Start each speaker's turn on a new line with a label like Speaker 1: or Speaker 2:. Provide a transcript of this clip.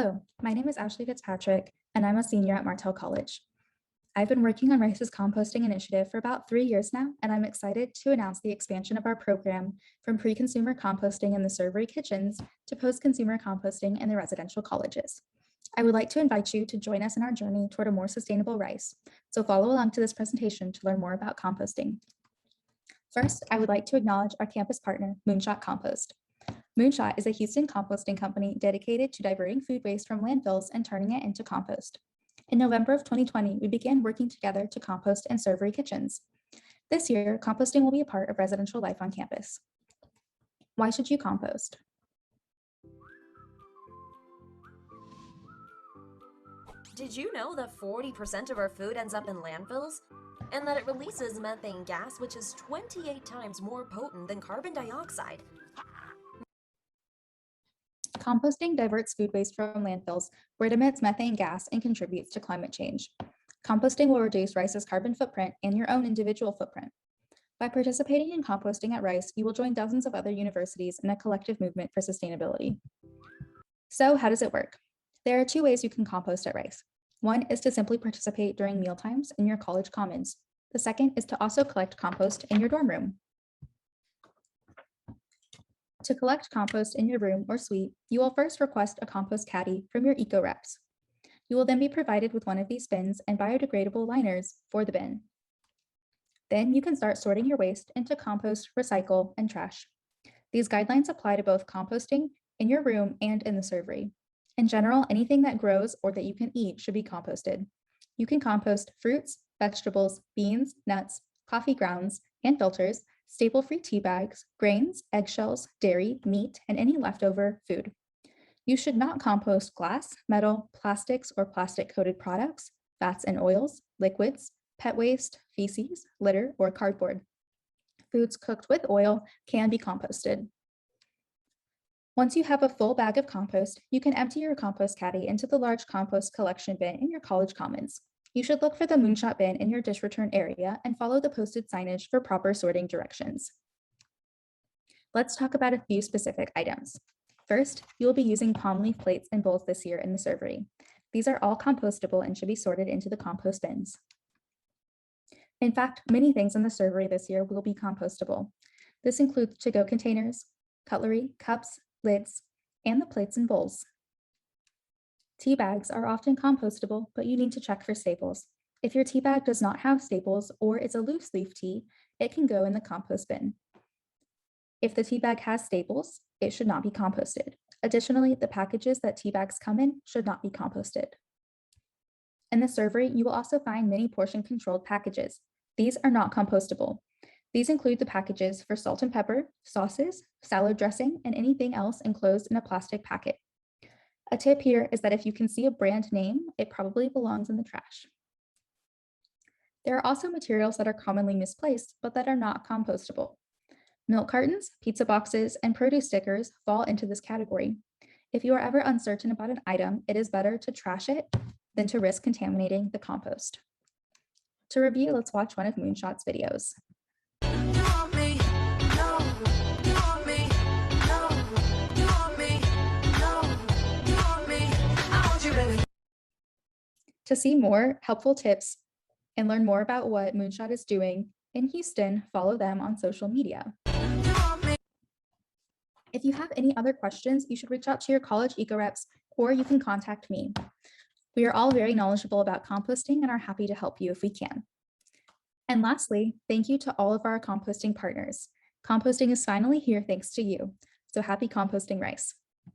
Speaker 1: Hello, my name is Ashley Fitzpatrick, and I'm a senior at Martell College. I've been working on Rice's composting initiative for about 3 years now, and I'm excited to announce the expansion of our program from pre-consumer composting in the servery kitchens to post-consumer composting in the residential colleges. I would like to invite you to join us in our journey toward a more sustainable Rice, so follow along to this presentation to learn more about composting. First, I would like to acknowledge our campus partner, Moonshot Compost. Moonshot is a Houston composting company dedicated to diverting food waste from landfills and turning it into compost. In November of 2020, we began working together to compost in servery kitchens. This year, composting will be a part of residential life on campus. Why should you compost?
Speaker 2: Did you know that 40% of our food ends up in landfills? And that it releases methane gas, which is 28 times more potent than carbon dioxide?
Speaker 1: Composting diverts food waste from landfills, where it emits methane gas and contributes to climate change. Composting will reduce Rice's carbon footprint and your own individual footprint. By participating in composting at Rice, you will join dozens of other universities in a collective movement for sustainability. So how does it work? There are 2 ways you can compost at Rice. One is to simply participate during mealtimes in your college commons. The second is to also collect compost in your dorm room. To collect compost in your room or suite, you will first request a compost caddy from your eco reps. You will then be provided with one of these bins and biodegradable liners for the bin. Then you can start sorting your waste into compost, recycle, and trash. These guidelines apply to both composting in your room and in the servery. In general, anything that grows or that you can eat should be composted. You can compost fruits, vegetables, beans, nuts, coffee grounds, and filters, staple-free tea bags, grains, eggshells, dairy, meat, and any leftover food. You should not compost glass, metal, plastics, or plastic-coated products, fats and oils, liquids, pet waste, feces, litter, or cardboard. Foods cooked with oil can be composted. Once you have a full bag of compost, you can empty your compost caddy into the large compost collection bin in your college commons. You should look for the Moonshot bin in your dish return area and follow the posted signage for proper sorting directions. Let's talk about a few specific items. First, you will be using palm leaf plates and bowls this year in the servery. These are all compostable and should be sorted into the compost bins. In fact, many things in the servery this year will be compostable. This includes to-go containers, cutlery, cups, lids, and the plates and bowls. Tea bags are often compostable, but you need to check for staples. If your tea bag does not have staples or is a loose leaf tea, it can go in the compost bin. If the tea bag has staples, it should not be composted. Additionally, the packages that tea bags come in should not be composted. In the servery, you will also find many portion-controlled packages. These are not compostable. These include the packages for salt and pepper, sauces, salad dressing, and anything else enclosed in a plastic packet. A tip here is that if you can see a brand name, it probably belongs in the trash. There are also materials that are commonly misplaced, but that are not compostable. Milk cartons, pizza boxes, and produce stickers fall into this category. If you are ever uncertain about an item, it is better to trash it than to risk contaminating the compost. To review, let's watch one of Moonshot's videos. To see more helpful tips and learn more about what Moonshot is doing in Houston, follow them on social media. If you have any other questions, you should reach out to your college eco reps, or you can contact me. We are all very knowledgeable about composting and are happy to help you if we can. And lastly, thank you to all of our composting partners. Composting is finally here thanks to you. So happy composting, Rice.